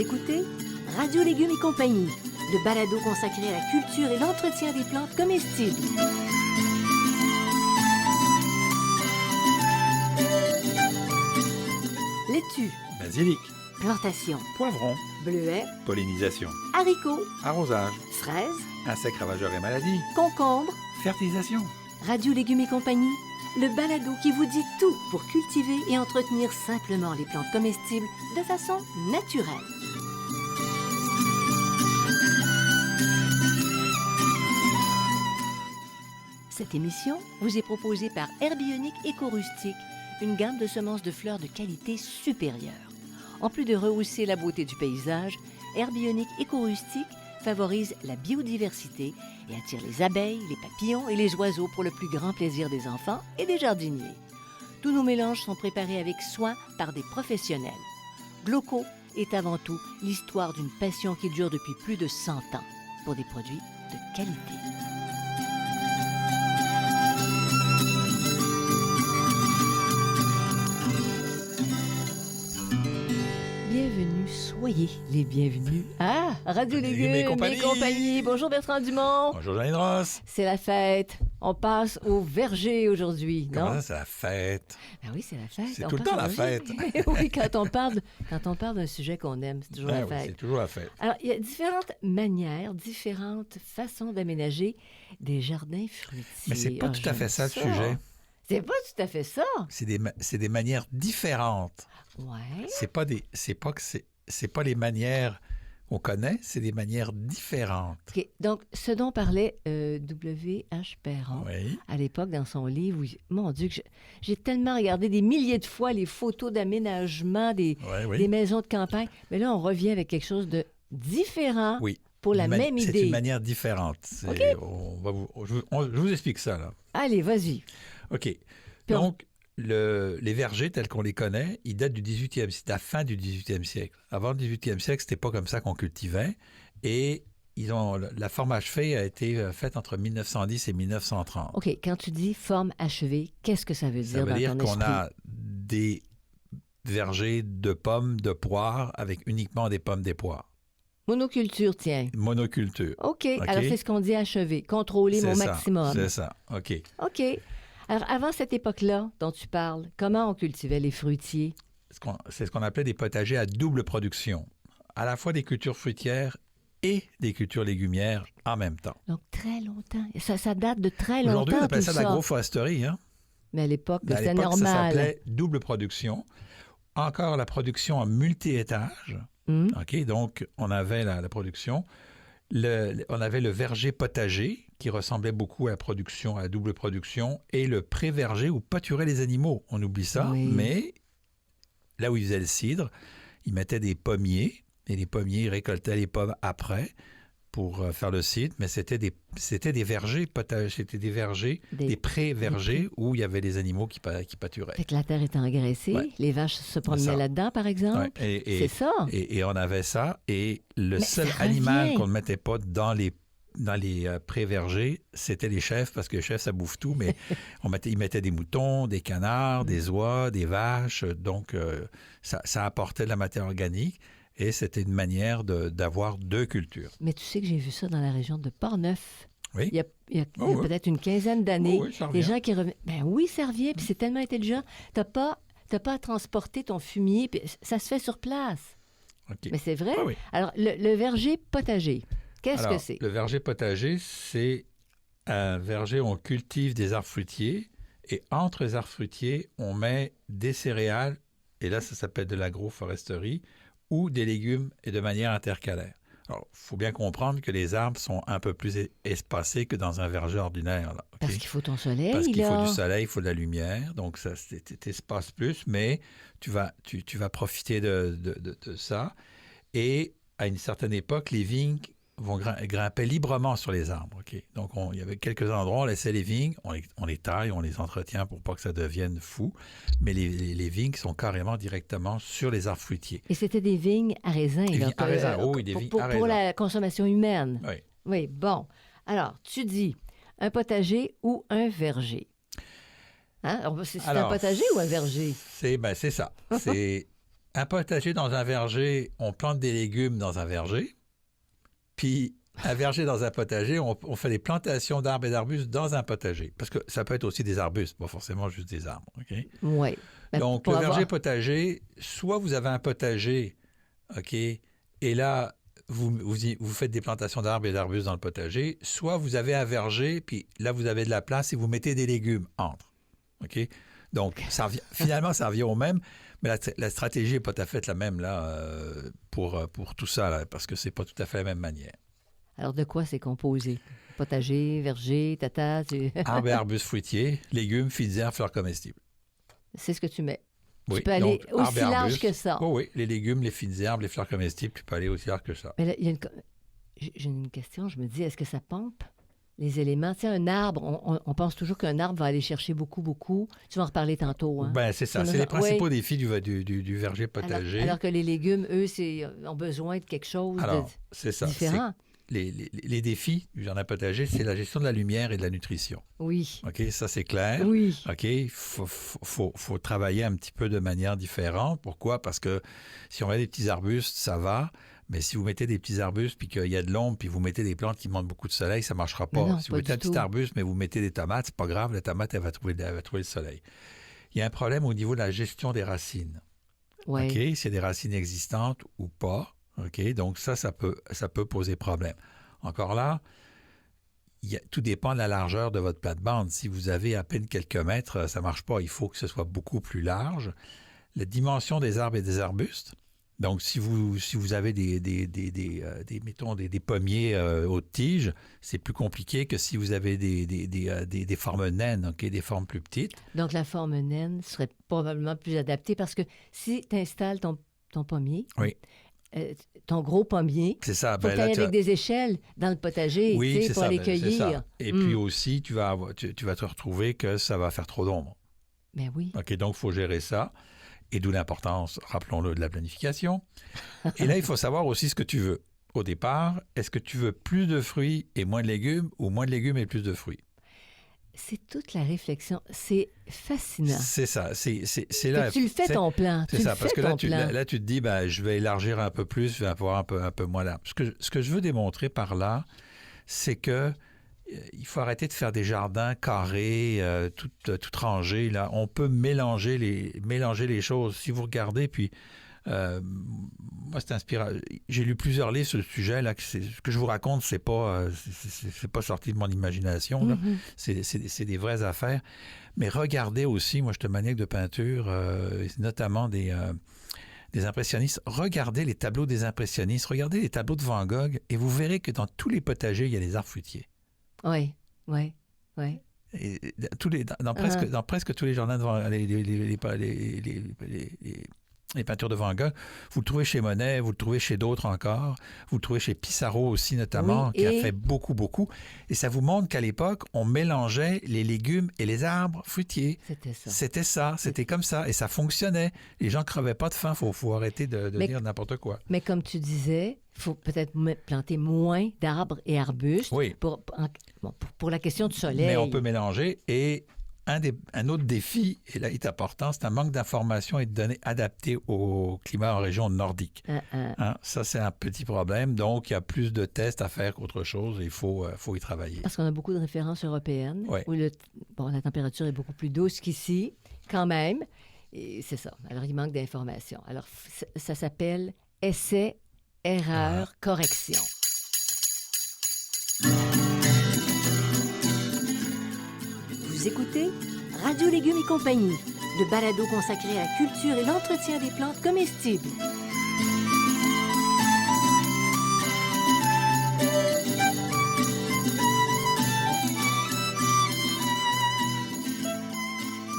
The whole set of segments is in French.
écoutez Radio Légumes et compagnie, le balado consacré à la culture et l'entretien des plantes comestibles. Laitue, basilic, plantation, poivron, bleuets, pollinisation, haricots, arrosage, fraises, insectes ravageurs et maladies, concombres. fertilisation. Radio Légumes et compagnie, le balado qui vous dit tout pour cultiver et entretenir simplement les plantes comestibles de façon naturelle. Cette émission vous est proposée par Herbionic Éco-Rustique, une gamme de semences de fleurs de qualité supérieure. En plus de rehausser la beauté du paysage, Herbionic Éco-Rustique favorise la biodiversité et attire les abeilles, les papillons et les oiseaux pour le plus grand plaisir des enfants et des jardiniers. Tous nos mélanges sont préparés avec soin par des professionnels. Gloco est avant tout l'histoire d'une passion qui dure depuis plus de 100 ans pour des produits de qualité. Bienvenue, soyez les bienvenus à Radio Légumes et compagnie. Bonjour Bertrand Dumont. Bonjour Jeanine Ross. C'est la fête. On passe au verger aujourd'hui, non? Comment ça, c'est la fête? Ben oui, c'est la fête. C'est On tout le passe temps au la verger. fête. Oui, quand on parle d'un sujet qu'on aime, c'est toujours la Oui, fête. c'est toujours la fête. Alors, il y a différentes manières, différentes façons d'aménager des jardins fruitiers. Mais c'est pas tout à fait ça le sujet. C'est pas tout à fait ça. C'est des manières différentes. Ouais. C'est pas les manières qu'on connaît, c'est des manières différentes. OK. Donc, ce dont parlait W.H. Perron Oui. à l'époque dans son livre, mon Dieu, que j'ai tellement regardé des milliers de fois les photos d'aménagement des maisons de campagne, mais là, on revient avec quelque chose de différent Oui. pour la même idée. C'est une manière différente. OK. Je vous explique ça, là. Allez, vas-y. OK. Donc, les vergers tels qu'on les connaît, ils datent du 18e, c'est la fin du 18e siècle. Avant le 18e siècle, c'était pas comme ça qu'on cultivait. Et la forme achevée a été faite entre 1910 et 1930. OK. Quand tu dis forme achevée, qu'est-ce que ça veut dire dans ton esprit? Ça veut dire qu'on a des vergers de pommes, de poires, avec uniquement des pommes, des poires. Monoculture, tiens. Monoculture. OK. Alors, c'est ce qu'on dit achevé. Contrôler mon maximum. C'est ça. OK. OK. Alors, avant cette époque-là dont tu parles, comment on cultivait les fruitiers? C'est ce qu'on appelait des potagers à double production. À la fois des cultures fruitières et des cultures légumières en même temps. Donc, très longtemps. Ça date de très longtemps. Aujourd'hui, on appelle ça tout de l'agroforesterie. Hein? Mais à l'époque, c'était à l'époque, normal. Ça s'appelait double production. Encore la production en multi-étages. OK, donc, on avait la production. On avait le verger potager qui ressemblait beaucoup à la production, à la double production, et le pré-verger où pâturaient les animaux. On oublie ça, mais là où ils faisaient le cidre, ils mettaient des pommiers, et les pommiers récoltaient les pommes après pour faire le cidre, mais c'était des vergers potagers, c'était des vergers, des pré-vergers où il y avait les animaux qui pâturaient. Fait que la terre était engraissée, les vaches se promenaient là-dedans, par exemple. Ouais. C'est ça. Et on avait ça, et le seul animal qu'on ne mettait pas dans les pré-vergers, c'était les chèvres, parce que les chèvres, ça bouffe tout, mais ils mettaient des moutons, des canards, des oies, des vaches, donc ça apportait de la matière organique. Et c'était une manière d'avoir deux cultures. Mais tu sais que j'ai vu ça dans la région de Portneuf. Oui. Il y a peut-être une quinzaine d'années. Oui, ça revient. Les gens qui revenaient. Ben oui, ça revient. Puis c'est tellement intelligent. T'as pas à transporter ton fumier. Puis ça se fait sur place. OK. Mais c'est vrai. Oui. Alors, le verger potager, qu'est-ce que c'est? Le verger potager, c'est un verger où on cultive des arbres fruitiers. Et entre les arbres fruitiers, on met des céréales. Et là, ça s'appelle de l'agroforesterie, ou des légumes et de manière intercalaire. Alors, il faut bien comprendre que les arbres sont un peu plus espacés que dans un verger ordinaire. Là, okay? Parce qu'il faut ton soleil, Parce qu'il faut du soleil, il faut de la lumière, donc ça t'espaces plus, mais tu vas profiter de ça. Et à une certaine époque, les vignes vont grimper librement sur les arbres. Okay? Donc, il y avait quelques endroits, on laissait les vignes, on les taille, on les entretient pour pas que ça devienne fou, mais les vignes sont carrément directement sur les arbres fruitiers. Et c'était des vignes à raisin. Des vignes à raisin, oui, des vignes à raisin. Pour la consommation humaine. Oui. Oui, bon. Alors, tu dis un potager ou un verger. Hein? C'est un potager ou un verger? C'est ça. C'est un potager dans un verger, on plante des légumes dans un verger. Puis un verger dans un potager, on fait des plantations d'arbres et d'arbustes dans un potager. Parce que ça peut être aussi des arbustes, pas forcément juste des arbres. OK? Oui. Donc, le verger potager, soit vous avez un potager, OK, et là, vous faites des plantations d'arbres et d'arbustes dans le potager, soit vous avez un verger, puis là, vous avez de la place et vous mettez des légumes entre. OK? Donc, finalement, ça revient au même, mais la stratégie n'est pas tout à fait la même là, pour tout ça, là, parce que c'est pas tout à fait la même manière. Alors, de quoi c'est composé? Potager, verger, tata? Arbres et arbustes fruitiers, légumes, filières, fleurs comestibles. C'est ce que tu mets. Oui, tu peux aller donc, aussi large que ça. Oui, les légumes, les fines herbes, les fleurs comestibles, tu peux aller aussi large que ça. Mais là, j'ai une question, je me dis, est-ce que ça pompe les éléments? Tu sais, un arbre, on pense toujours qu'un arbre va aller chercher beaucoup, beaucoup. Tu vas en reparler tantôt. Hein? Ben, c'est ça. C'est les principaux défis du verger potager. Alors que les légumes, eux, ont besoin de quelque chose c'est ça. différent. Les défis du jardin potager, c'est la gestion de la lumière et de la nutrition. Oui. OK, ça, c'est clair. Oui. OK, il faut travailler un petit peu de manière différente. Pourquoi? Parce que si on met des petits arbustes, ça va. Mais si vous mettez des petits arbustes puis qu'il y a de l'ombre puis vous mettez des plantes qui demandent beaucoup de soleil, ça ne marchera pas. Non, si vous mettez un petit arbuste mais vous mettez des tomates, c'est pas grave, la tomate, elle va trouver le soleil. Il y a un problème au niveau de la gestion des racines. Ouais. OK, s'il y a des racines existantes ou pas. OK, donc ça peut poser problème. Encore là, tout dépend de la largeur de votre plate-bande. Si vous avez à peine quelques mètres, ça ne marche pas. Il faut que ce soit beaucoup plus large. La dimension des arbres et des arbustes. Donc, si vous avez mettons, des pommiers haute tige, c'est plus compliqué que si vous avez des formes naines, okay, des formes plus petites. Donc, la forme naine serait probablement plus adaptée parce que si tu installes ton pommier, oui. Ton gros pommier, c'est ça. Il faut que tu ailles avec des échelles dans le potager pour aller cueillir. Ça. Et puis aussi, tu vas te retrouver que ça va faire trop d'ombre. Ben oui. OK, donc il faut gérer ça. Et d'où l'importance, rappelons-le, de la planification. Et là, il faut savoir aussi ce que tu veux. Au départ, est-ce que tu veux plus de fruits et moins de légumes ou moins de légumes et plus de fruits? C'est toute la réflexion. C'est fascinant. C'est ça. C'est là. Tu le fais ton plan. C'est ça, parce que là, tu te dis, je vais élargir un peu plus, je vais avoir un peu moins là. Ce que je veux démontrer par là, c'est que il faut arrêter de faire des jardins carrés, tout rangés. Là. On peut mélanger les choses. Si vous regardez, puis moi, c'est inspirant. J'ai lu plusieurs livres sur le sujet. Là, ce que je vous raconte, c'est pas sorti de mon imagination. Là. Mm-hmm. C'est des vraies affaires. Mais regardez aussi, moi, je suis maniaque de peinture, notamment des impressionnistes. Regardez les tableaux des impressionnistes. Regardez les tableaux de Van Gogh et vous verrez que dans tous les potagers, il y a des arbres fruitiers. Oui. Et dans presque tous les jardins de les peintures de Van Gogh, vous le trouvez chez Monet, vous le trouvez chez d'autres encore, vous le trouvez chez Pissarro aussi notamment, qui a fait beaucoup. Et ça vous montre qu'à l'époque, on mélangeait les légumes et les arbres fruitiers. C'était comme ça. Et ça fonctionnait. Les gens ne crevaient pas de faim. Il faut arrêter de dire n'importe quoi. Mais comme tu disais, il faut peut-être planter moins d'arbres et arbustes pour la question du soleil. Mais on peut mélanger et... Un autre défi, et là il est important, c'est un manque d'informations et de données adaptées au climat en région nordique. Hein, ça, c'est un petit problème. Donc, il y a plus de tests à faire qu'autre chose et il faut y travailler. Parce qu'on a beaucoup de références européennes où la température est beaucoup plus douce qu'ici, quand même. Et c'est ça. Alors, il manque d'informations. Alors, ça s'appelle essai, erreur, correction. Vous écoutez Radio Légumes et compagnie, le balado consacré à la culture et l'entretien des plantes comestibles.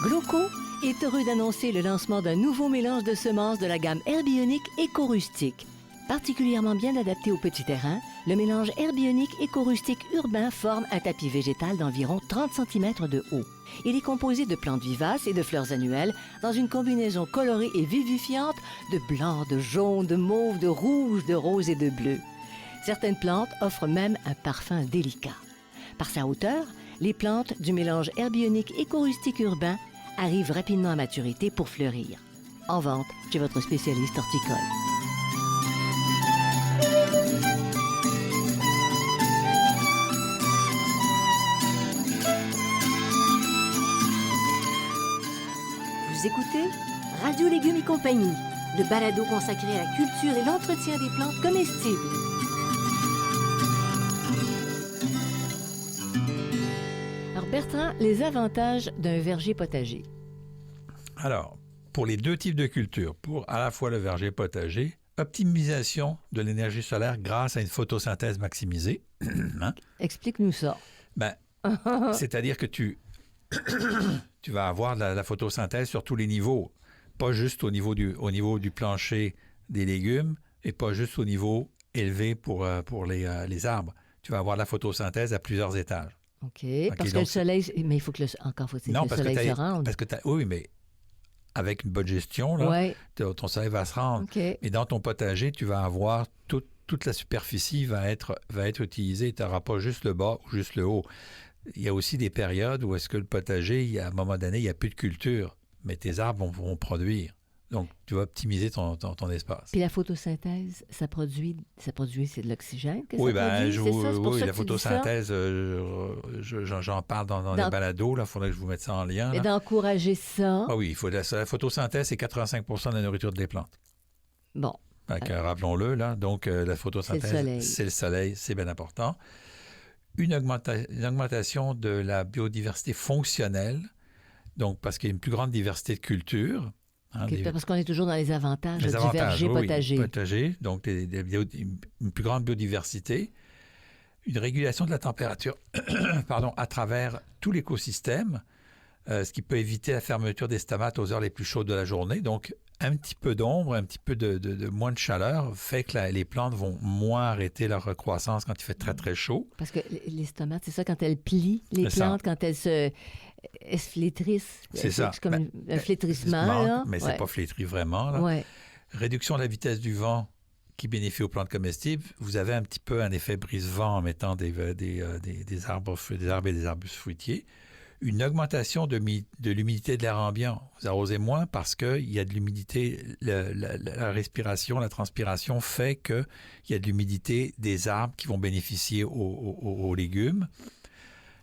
Gloco est heureux d'annoncer le lancement d'un nouveau mélange de semences de la gamme Herbionic Éco-Rustique. Particulièrement bien adapté au petit terrain, le mélange Herbionic Éco-Rustique urbain forme un tapis végétal d'environ 30 cm de haut. Il est composé de plantes vivaces et de fleurs annuelles dans une combinaison colorée et vivifiante de blanc, de jaune, de mauve, de rouge, de rose et de bleu. Certaines plantes offrent même un parfum délicat. Par sa hauteur, les plantes du mélange Herbionic Éco-Rustique urbain arrivent rapidement à maturité pour fleurir. En vente chez votre spécialiste horticole. Vous écoutez Radio Légumes et compagnie, le balado consacré à la culture et l'entretien des plantes comestibles. Alors Bertrand, les avantages d'un verger potager. Alors, pour les deux types de cultures, pour à la fois le verger potager, optimisation de l'énergie solaire grâce à une photosynthèse maximisée. Hein? Explique-nous ça. Ben, c'est-à-dire que tu vas avoir de la photosynthèse sur tous les niveaux, pas juste au niveau du plancher des légumes et pas juste au niveau élevé pour les arbres. Tu vas avoir de la photosynthèse à plusieurs étages. OK. Parce que le soleil... Mais il faut que le soleil se rende. Parce que oui, mais avec une bonne gestion, là, ouais. ton soleil va se rendre. Okay. Mais dans ton potager, tu vas avoir toute la superficie va être utilisée. Tu n'auras pas juste le bas ou juste le haut. Il y a aussi des périodes où est-ce que le potager, à un moment donné, il n'y a plus de culture, mais tes arbres vont produire. Donc, tu vas optimiser ton espace. Puis la photosynthèse, ça produit c'est de l'oxygène que oui, ça produit? Oui, la photosynthèse, j'en parle dans les balados. Il faudrait que je vous mette ça en lien. Et d'encourager ça. Ah oui, la photosynthèse, c'est 85 de la nourriture des plantes. Bon. Rappelons-le, là. Donc, la photosynthèse, c'est le soleil, c'est bien important. Une augmentation de la biodiversité fonctionnelle, donc parce qu'il y a une plus grande diversité de cultures. Hein, parce qu'on est toujours dans les avantages du verger potager. Potager, donc une plus grande biodiversité, une régulation de la température à travers tout l'écosystème, ce qui peut éviter la fermeture des stomates aux heures les plus chaudes de la journée. Donc, un petit peu d'ombre, un petit peu de moins de chaleur fait que les plantes vont moins arrêter leur croissance quand il fait très, très chaud. Parce que les stomates, c'est ça, quand elles plient, les plantes, quand elles se flétrissent. C'est ça. C'est comme un flétrissement, là. Mais c'est pas flétri vraiment, là. Ouais. Réduction de la vitesse du vent qui bénéficie aux plantes comestibles. Vous avez un petit peu un effet brise-vent en mettant des arbres et des arbustes fruitiers. Une augmentation de l'humidité de l'air ambiant. Vous arrosez moins parce qu'il y a de l'humidité. La respiration, la transpiration fait qu'il y a de l'humidité des arbres qui vont bénéficier aux légumes.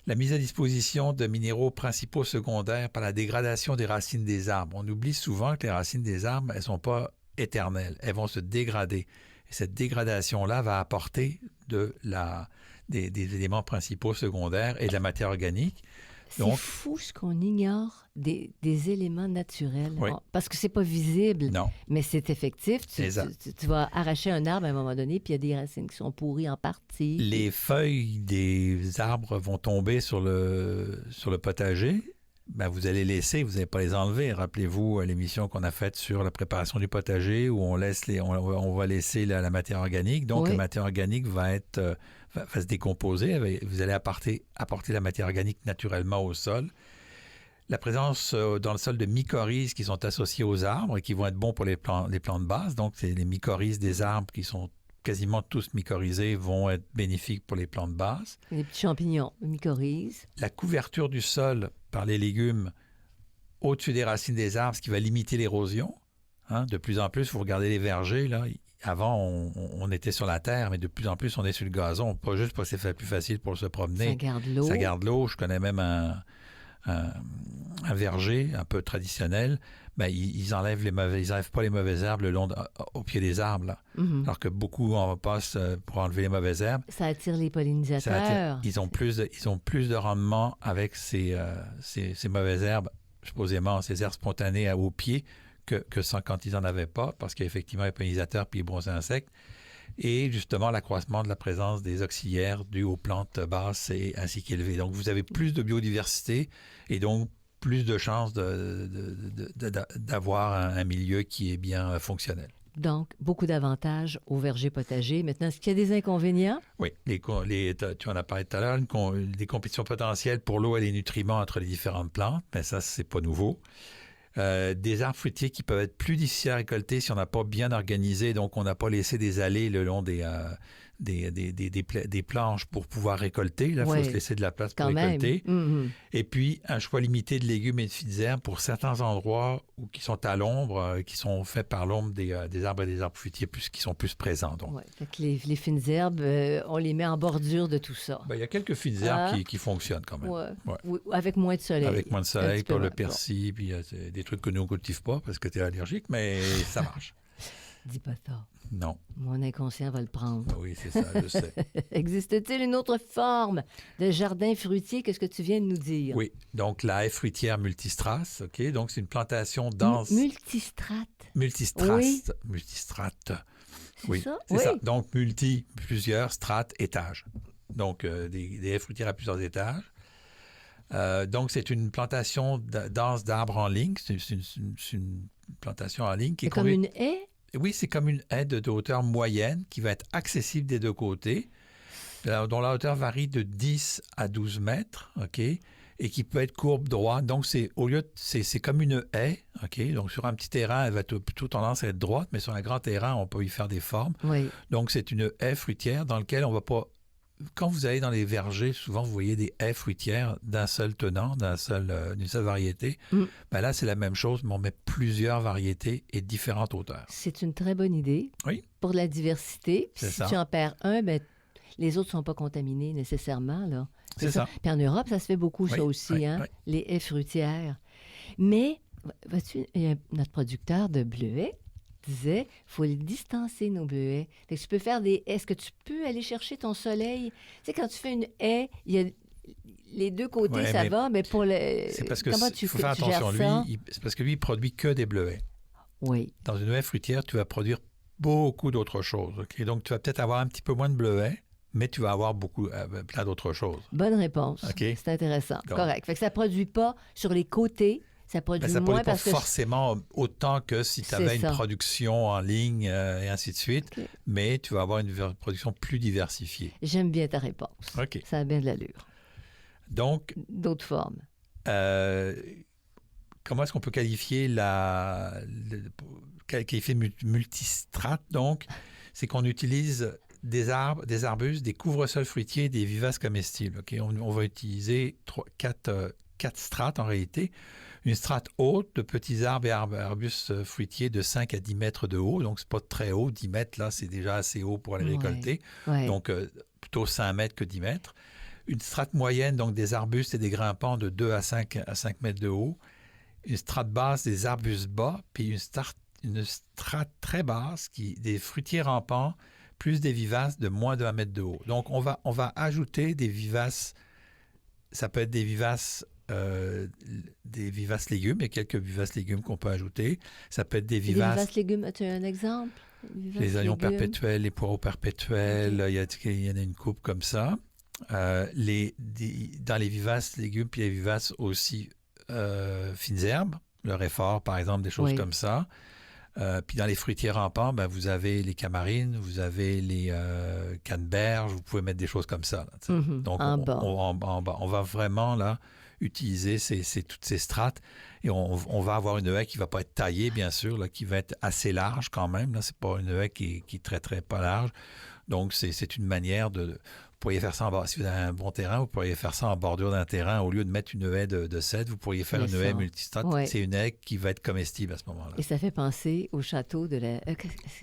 La mise à disposition de minéraux principaux secondaires par la dégradation des racines des arbres. On oublie souvent que les racines des arbres, elles ne sont pas éternelles. Elles vont se dégrader. Et cette dégradation-là va apporter des éléments principaux secondaires et de la matière organique. C'est fou ce qu'on ignore des éléments naturels. Oui. Parce que c'est pas visible, non. Mais c'est effectif. Tu vas arracher un arbre à un moment donné, puis il y a des racines qui sont pourries en partie. Les feuilles des arbres vont tomber sur le potager. Ben, vous allez laisser, vous n'allez pas les enlever. Rappelez-vous l'émission qu'on a faite sur la préparation du potager où on va laisser la matière organique. Donc, la matière organique va se décomposer. Vous allez apporter la matière organique naturellement au sol. La présence dans le sol de mycorhizes qui sont associés aux arbres et qui vont être bons pour les plantes basses. Donc, c'est les mycorhizes des arbres qui sont quasiment tous mycorhizés vont être bénéfiques pour les plantes basses. Les petits champignons, les mycorhizes. La couverture du sol par les légumes au-dessus des racines des arbres, ce qui va limiter l'érosion. Hein? De plus en plus, vous regardez les vergers, là. Avant, on était sur la terre, mais de plus en plus, on est sur le gazon. Pas juste parce que c'est plus facile pour se promener. Ça garde l'eau. Ça garde l'eau. Je connais même un verger un peu traditionnel. Ben, ils enlèvent pas les mauvaises herbes au pied des arbres. Là. Mm-hmm. Alors que beaucoup en passent pour enlever les mauvaises herbes. Ça attire les pollinisateurs. Ils ont plus de rendement avec ces mauvaises herbes, supposément ces herbes spontanées au pied, que quand ils n'en avaient pas, parce qu'effectivement, les pollinisateurs puis les bons insectes. Et justement, l'accroissement de la présence des auxiliaires dus aux plantes basses ainsi qu'élevées. Donc, vous avez plus de biodiversité et donc plus de chances d'avoir un milieu qui est bien fonctionnel. Donc, beaucoup d'avantages au verger potager. Maintenant, est-ce qu'il y a des inconvénients? Oui, tu en as parlé tout à l'heure, des compétitions potentielles pour l'eau et les nutriments entre les différentes plantes, mais ça, c'est pas nouveau. Des arbres fruitiers qui peuvent être plus difficiles à récolter si on n'a pas bien organisé, donc on n'a pas laissé des allées le long des des planches pour pouvoir récolter. Là, il faut se laisser de la place pour récolter. Et puis, un choix limité de légumes et de fines herbes pour certains endroits qui sont à l'ombre, qui sont faits par l'ombre des arbres et des arbres fruitiers qui sont plus présents. Oui, les fines herbes, on les met en bordure de tout ça. Il y a quelques fines herbes qui fonctionnent quand même. Oui, avec moins de soleil. Avec moins de soleil, pour le persil, puis des trucs que nous, on ne cultive pas parce que tu es allergique, mais ça marche. Dis pas ça. Non. Mon inconscient va le prendre. Oui, c'est ça, je sais. Existe-t-il une autre forme de jardin fruitier que ce que tu viens de nous dire? Oui, donc la haie fruitière multistrace, OK? Donc, c'est une plantation dense. Multistrate. Multistrace. Oui. Multistrate. C'est ça? C'est ça. Donc, plusieurs strates, étages. Donc, des haies fruitières à plusieurs étages. Donc, c'est une plantation dense d'arbres en ligne. C'est une plantation en ligne qui est comme une haie? Oui, c'est comme une haie de hauteur moyenne qui va être accessible des deux côtés, dont la hauteur varie de 10 à 12 mètres, OK, et qui peut être courbe droite. Donc, c'est comme une haie, OK. Donc, sur un petit terrain, elle va plutôt tendance à être droite, mais sur un grand terrain, on peut y faire des formes. Oui. Donc, c'est une haie fruitière dans laquelle on ne va pas... Quand vous allez dans les vergers, souvent, vous voyez des haies fruitières d'un seul tenant, d'une seule variété. Ben là, c'est la même chose, mais on met plusieurs variétés et différentes hauteurs. C'est une très bonne idée. Oui. Pour la diversité. Puis si tu en perds un, ben, les autres ne sont pas contaminés nécessairement. Là. C'est ça. Puis en Europe, ça se fait beaucoup, ça aussi, les haies fruitières. Mais, vois-tu, notre producteur de bleuets disait, il faut les distancer, nos bleuets. Fait que tu peux faire des haies. Est-ce que tu peux aller chercher ton soleil? Tu sais, quand tu fais une haie, il y a les deux côtés, ça va, mais pour le... C'est parce que comment il faut faire attention. C'est parce que lui, il produit que des bleuets. Oui. Dans une haie fruitière, tu vas produire beaucoup d'autres choses. Okay? Donc, tu vas peut-être avoir un petit peu moins de bleuets, mais tu vas avoir plein d'autres choses. Bonne réponse. Okay? C'est intéressant. Donc, correct. Fait que ça ne produit pas sur les côtés. Ça produit ça moins produit pas forcément autant que si tu avais une production en ligne et ainsi de suite, mais tu vas avoir une production plus diversifiée. J'aime bien ta réponse. Okay. Ça a bien de l'allure. Donc... D'autres formes. Comment est-ce qu'on peut qualifier multistrate? Donc, c'est qu'on utilise des arbustes, des couvre-sols fruitiers, des vivaces comestibles. Okay? On va utiliser 4 strates en réalité. Une strate haute de petits arbres et arbustes fruitiers de 5 à 10 mètres de haut. Donc, ce n'est pas très haut. 10 mètres, là, c'est déjà assez haut pour aller récolter. Ouais. Donc, plutôt 5 mètres que 10 mètres. Une strate moyenne, donc des arbustes et des grimpants de 2 à 5 mètres de haut. Une strate basse, des arbustes bas. Puis une strate très basse, des fruitiers rampants, plus des vivaces de moins de 1 mètre de haut. Donc, on va ajouter des vivaces. Ça peut être des vivaces légumes. Il y a quelques vivaces légumes qu'on peut ajouter. Ça peut être des vivaces... Les vivaces légumes, as-tu un exemple? Les oignons perpétuels, les poireaux perpétuels, il y en a une coupe comme ça. Dans les vivaces légumes, puis les vivaces aussi fines herbes, le réfort, par exemple, des choses comme ça. Puis dans les fruitiers rampants, vous avez les camarines, vous avez les canneberges, vous pouvez mettre des choses comme ça. Là, donc, on va vraiment là utiliser toutes ces strates et on va avoir une haie qui ne va pas être taillée, bien sûr, là, qui va être assez large quand même. Ce n'est pas une haie qui est très, très pas large. Donc, c'est une manière de... Vous pourriez faire ça si vous avez un bon terrain, vous pourriez faire ça en bordure d'un terrain. Au lieu de mettre une haie de cèdre, vous pourriez faire une haie multistrate. Ouais. C'est une haie qui va être comestible à ce moment-là. Et ça fait penser au château de la...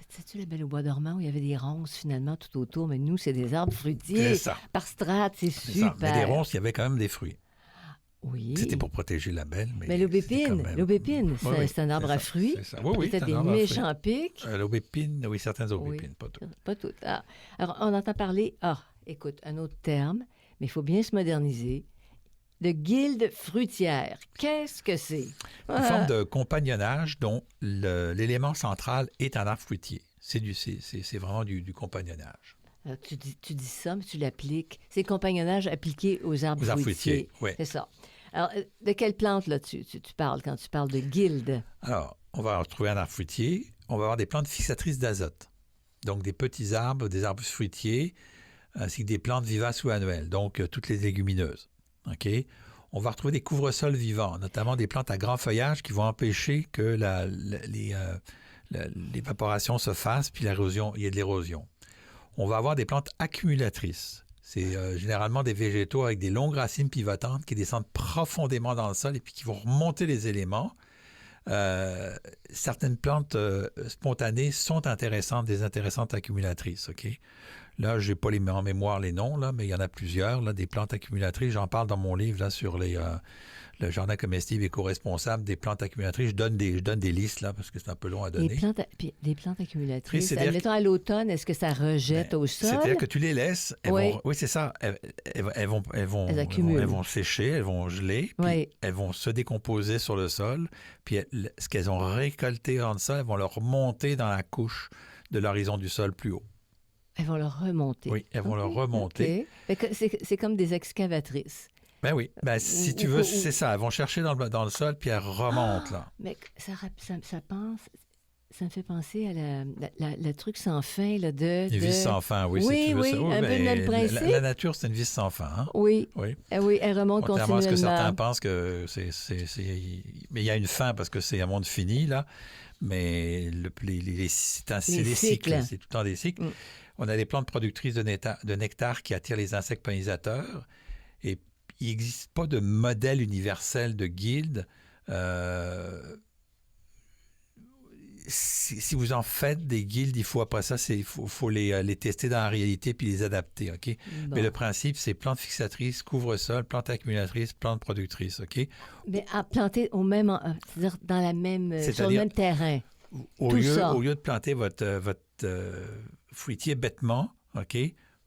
C'est-tu la Belle au Bois dormant où il y avait des ronces finalement tout autour? Mais nous, c'est des arbres fruitiers. C'est ça. Par strate, c'est super. Ça. Mais des ronces, il y avait quand même des fruits. Oui. C'était pour protéger la belle. Mais l'aubépine, c'est un arbre à fruits. Oui, peut-être des méchants pics. L'aubépine, oui, certaines aubépines, pas toutes. Pas toutes. Ah. Alors, on entend parler, écoute, un autre terme, mais il faut bien se moderniser, de guilde fruitière. Qu'est-ce que c'est? Une forme de compagnonnage dont l'élément central est un arbre fruitier. C'est vraiment du compagnonnage. Alors, tu dis ça, mais tu l'appliques. C'est le compagnonnage appliqué aux arbres fruitiers. Oui. C'est ça. Alors, de quelle plante, là, tu parles quand tu parles de guilde? Alors, on va retrouver un arbre fruitier. On va avoir des plantes fixatrices d'azote. Donc, des petits arbres, des arbres fruitiers, ainsi que des plantes vivaces ou annuelles, donc toutes les légumineuses. OK? On va retrouver des couvre-sols vivants, notamment des plantes à grand feuillage qui vont empêcher que l'évaporation se fasse, puis il y ait de l'érosion. on va avoir des plantes accumulatrices. C'est généralement des végétaux avec des longues racines pivotantes qui descendent profondément dans le sol et puis qui vont remonter les éléments. Certaines plantes spontanées sont intéressantes, des intéressantes accumulatrices, OK? Là, je n'ai pas en mémoire les noms, là, mais il y en a plusieurs, là, des plantes accumulatrices. J'en parle dans mon livre là, sur le jardin comestible éco-responsable, des plantes accumulatrices. Je donne des listes, là, parce que c'est un peu long à donner. Des plantes accumulatrices, Oui, admettons à l'automne, est-ce que ça rejette au sol? C'est-à-dire que tu les laisses, oui, c'est ça, elles vont sécher, elles vont geler, puis elles vont se décomposer sur le sol, puis ce qu'elles ont récolté dans le sol, elles vont le remonter dans la couche de l'horizon du sol plus haut. Elles vont le remonter. Oui, elles vont le remonter. Okay. C'est comme des excavatrices. Ben oui, si tu veux, c'est ça. Elles vont chercher dans le sol, puis elles remontent, là. Mais ça me fait penser à le truc sans fin, là, Une vis sans fin, oui, si tu veux ça. Un peu le même principe. La nature, c'est une vis sans fin, hein? Oui. Oui, elle remonte continuellement. Contrairement à ce que certains pensent que mais il y a une fin parce que c'est un monde fini, là. Mais c'est des cycles. C'est tout le temps des cycles. On a des plantes productrices de nectar qui attirent les insectes pollinisateurs. Et il n'existe pas de modèle universel de guilde. Si vous en faites des guildes, il faut après ça, il faut les tester dans la réalité puis les adapter, OK? Bon. Mais le principe, c'est plantes fixatrices, couvre-sol, plantes accumulatrices, plantes productrices, OK? Mais à planter c'est-à-dire sur le même terrain. Au lieu de planter votre fruitier bêtement, OK,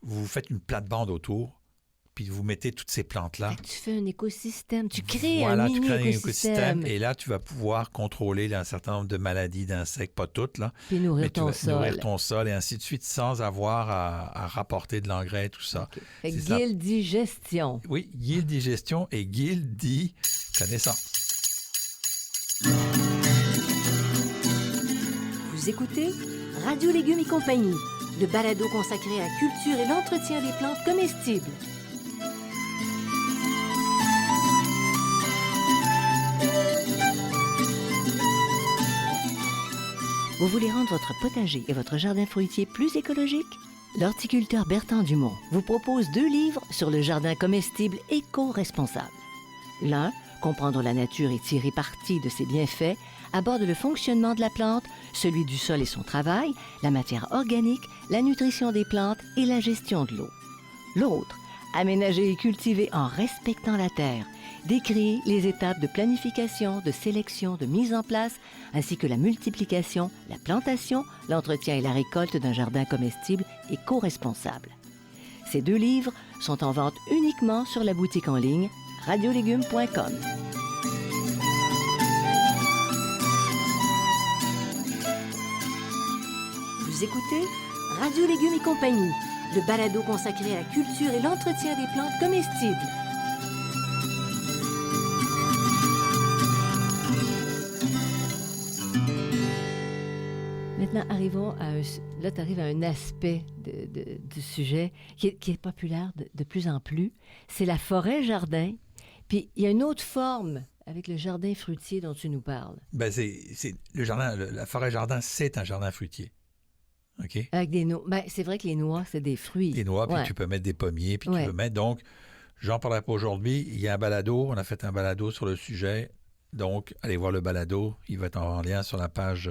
vous faites une plate-bande autour, puis vous mettez toutes ces plantes-là. Tu fais un écosystème, tu crées un mini-écosystème. Et là, tu vas pouvoir contrôler un certain nombre de maladies d'insectes, pas toutes, là. Puis nourrir ton sol et ainsi de suite, sans avoir à rapporter de l'engrais et tout ça. Okay. Guilde dit gestion. Oui, guilde dit gestion et guilde dit connaissance. Vous écoutez Radio Légumes et compagnie, le balado consacré à la culture et l'entretien des plantes comestibles. Vous voulez rendre votre potager et votre jardin fruitier plus écologique? L'horticulteur Bertrand Dumont vous propose 2 livres sur le jardin comestible éco-responsable. L'un, Comprendre la nature et tirer parti de ses bienfaits, aborde le fonctionnement de la plante, celui du sol et son travail, la matière organique, la nutrition des plantes et la gestion de l'eau. L'autre, Aménager et cultiver en respectant la terre, décrit les étapes de planification, de sélection, de mise en place, ainsi que la multiplication, la plantation, l'entretien et la récolte d'un jardin comestible éco-responsable. Ces 2 livres sont en vente uniquement sur la boutique en ligne radiolégumes.com. Vous écoutez Radio Légumes et compagnie, le balado consacré à la culture et l'entretien des plantes comestibles. Maintenant, arrivons là, tu arrives à un aspect du sujet qui est populaire de plus en plus. C'est la forêt-jardin. Puis, il y a une autre forme avec le jardin fruitier dont tu nous parles. Ben c'est le jardin, la forêt-jardin, c'est un jardin fruitier. OK? Avec des noix. Ben, c'est vrai que les noix, c'est des fruits. Des noix, puis tu peux mettre des pommiers, puis tu peux mettre... Donc, j'en parlerai pas aujourd'hui. Il y a un balado. On a fait un balado sur le sujet. Donc, allez voir le balado. Il va être en lien sur la page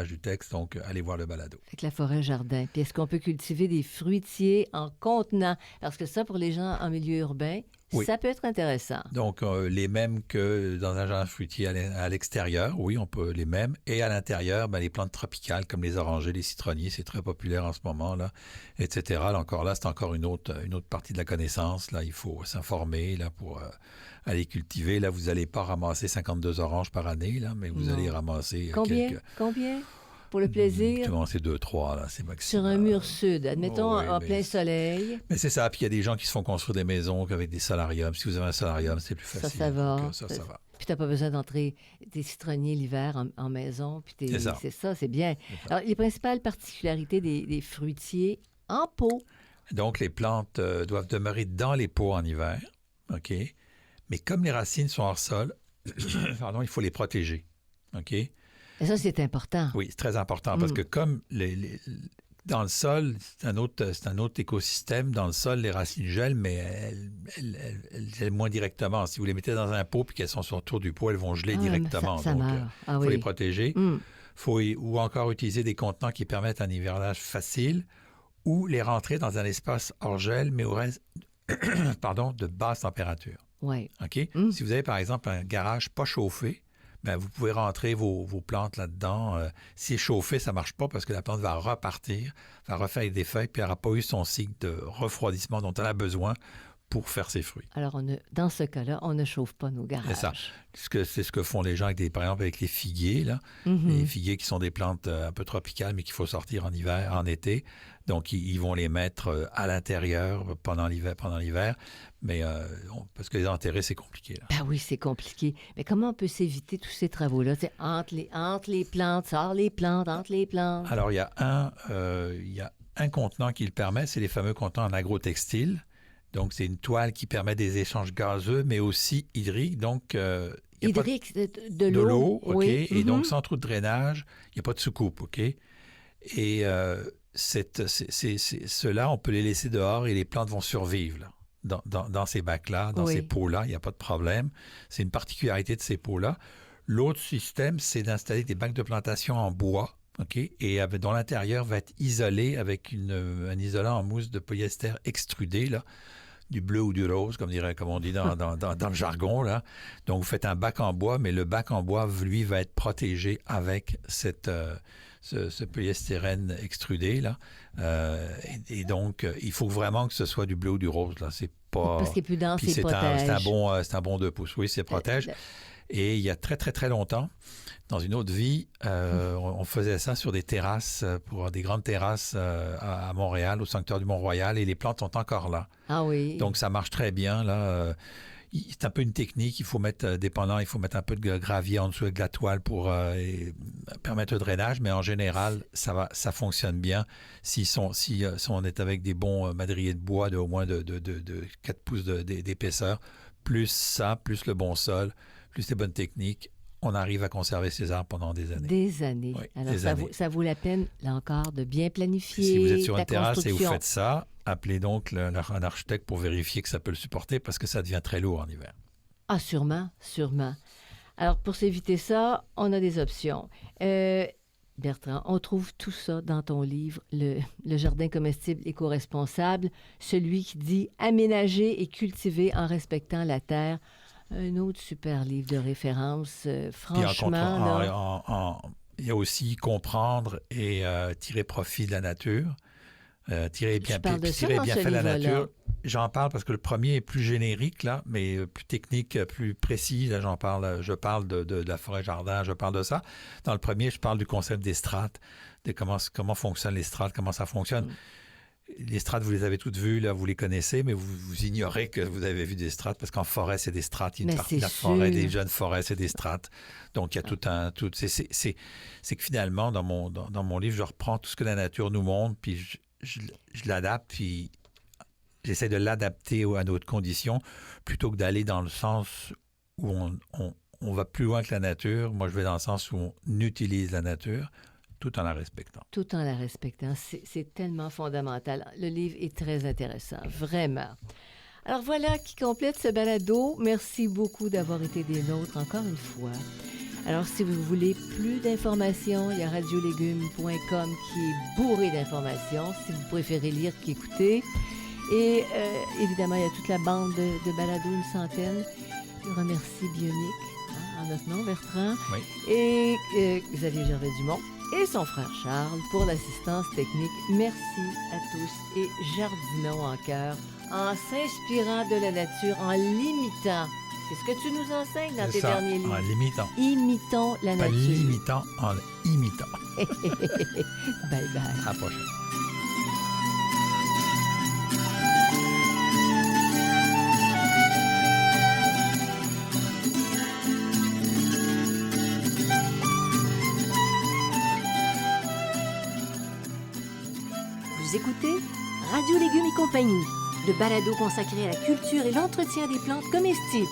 du texte. Donc, allez voir le balado. Avec la forêt-jardin. Puis, est-ce qu'on peut cultiver des fruitiers en contenant? Parce que ça, pour les gens en milieu urbain, ça peut être intéressant. Donc, les mêmes que dans un jardin fruitier à l'extérieur, oui, on peut les mêmes. Et à l'intérieur, les plantes tropicales comme les orangers, les citronniers, c'est très populaire en ce moment, là, etc. Là, c'est encore une autre partie de la connaissance. Là, il faut s'informer là, pour aller cultiver. Là, vous n'allez pas ramasser 52 oranges par année, là, mais vous allez ramasser Combien? Pour le plaisir? C'est 2-3, là, c'est maximum. Sur un mur sud, admettons, en plein soleil. Mais c'est ça. Puis il y a des gens qui se font construire des maisons avec des solariums. Si vous avez un solarium, c'est plus facile. Ça va. Donc, ça va. Puis tu n'as pas besoin d'entrer des citronniers l'hiver en maison. Puis c'est ça, c'est bien. Alors, les principales particularités des fruitiers en pot. Donc, les plantes doivent demeurer dans les pots en hiver. OK? Mais comme les racines sont hors sol, il faut les protéger. OK? Et ça, c'est important. Oui, c'est très important parce que comme dans le sol, c'est un autre écosystème. Dans le sol, les racines gèlent, mais elles gèlent moins directement. Si vous les mettez dans un pot et qu'elles sont sur le tour du pot, elles vont geler directement. Ça Donc, meurt. il faut les protéger. Mm. Ou encore utiliser des contenants qui permettent un hivernage facile ou les rentrer dans un espace hors gel, mais au reste de basse température. Oui. OK? Si vous avez, par exemple, un garage pas chauffé, ben, vous pouvez rentrer vos plantes là-dedans. Si c'est chauffé, ça ne marche pas parce que la plante va repartir, va refaire des feuilles, puis elle n'aura pas eu son cycle de refroidissement dont elle a besoin pour faire ses fruits. Alors, dans ce cas-là, on ne chauffe pas nos garages. C'est ça. C'est ce que font les gens, par exemple, avec les figuiers. Là. Les figuiers qui sont des plantes un peu tropicales, mais qu'il faut sortir en été. Donc, ils vont les mettre à l'intérieur pendant l'hiver. Mais parce que les enterrer, c'est compliqué. Là. Ben oui, c'est compliqué. Mais comment on peut s'éviter tous ces travaux-là? C'est entre les plantes, sort les plantes, entre les plantes. Alors, il y a un contenant qui le permet, c'est les fameux contenants en agrotextile. Donc, c'est une toile qui permet des échanges gazeux, mais aussi hydriques. Donc, hydrique, de l'eau, OK? Oui. Et donc, sans trou de drainage, il n'y a pas de soucoupe, OK? Et ceux-là, on peut les laisser dehors et les plantes vont survivre là, dans ces bacs-là, dans ces pots-là. Il n'y a pas de problème. C'est une particularité de ces pots-là. L'autre système, c'est d'installer des bacs de plantation en bois, OK? Et dont l'intérieur va être isolé avec un isolant en mousse de polyester extrudé, là, du bleu ou du rose, comme on dit dans le jargon. Là. Donc, vous faites un bac en bois, mais le bac en bois, lui, va être protégé avec ce polyestyrène extrudé. Là. Et donc, il faut vraiment que ce soit du bleu ou du rose. Là. C'est pas... Parce qu'il est plus dense, c'est protège. C'est un bon 2 pouces. Oui, c'est protège. Et il y a très, très, très longtemps, dans une autre vie, on faisait ça sur des terrasses, pour des grandes terrasses à Montréal, au sanctuaire du Mont-Royal, et les plantes sont encore là. Ah oui. Donc, ça marche très bien, là. C'est un peu une technique, il faut mettre un peu de gravier en dessous avec de la toile pour permettre le drainage, mais en général, ça fonctionne bien si on est avec des bons madriers de bois de au moins de 4 pouces d'épaisseur, plus le bon sol, plus les bonnes techniques, on arrive à conserver ces arbres pendant des années. Des années. Oui, Alors, ça vaut la peine, là encore, de bien planifier. Si vous êtes sur une terrasse et vous faites ça, appelez donc un architecte pour vérifier que ça peut le supporter parce que ça devient très lourd en hiver. Ah, sûrement. Alors, pour s'éviter ça, on a des options. Bertrand, on trouve tout ça dans ton livre, le jardin comestible éco-responsable, celui qui dit « Aménager et cultiver en respectant la terre ». Un autre super livre de référence, franchement. Il y a aussi comprendre et tirer profit de la nature. Tirer bien fait de la nature. J'en parle parce que le premier est plus générique, là, mais plus technique, plus précis. Là, je parle de la forêt-jardin, je parle de ça. Dans le premier, je parle du concept des strates, de comment fonctionnent les strates, comment ça fonctionne. Les strates, vous les avez toutes vues, là, vous les connaissez, mais vous ignorez que vous avez vu des strates, parce qu'en forêt, c'est des strates. Il y a une partie de la forêt, des jeunes forêts, c'est des strates. Donc, il y a c'est que finalement, dans mon livre, je reprends tout ce que la nature nous montre, puis je l'adapte, puis j'essaie de l'adapter à notre conditions, plutôt que d'aller dans le sens où on va plus loin que la nature. Moi, je vais dans le sens où on utilise la nature, tout en la respectant. Tout en la respectant. C'est tellement fondamental. Le livre est très intéressant, vraiment. Alors voilà qui complète ce balado. Merci beaucoup d'avoir été des nôtres encore une fois. Alors, si vous voulez plus d'informations, il y a radiolégumes.com qui est bourré d'informations, si vous préférez lire qu'écouter. Et évidemment, il y a toute la bande de balados, une centaine. Je remercie Bionic, en notre nom, Bertrand, oui. Et Xavier Gervais-Dumont et son frère Charles pour l'assistance technique. Merci à tous et jardinons en cœur en s'inspirant de la nature, en l'imitant. C'est ce que tu nous enseignes dans tes derniers livres. En l'imitant. Imitons la nature. Pas l'imitant, en imitant. Bye bye. À la prochaine. Vous écoutez Radio Légumes et compagnie, le balado consacré à la culture et l'entretien des plantes comestibles.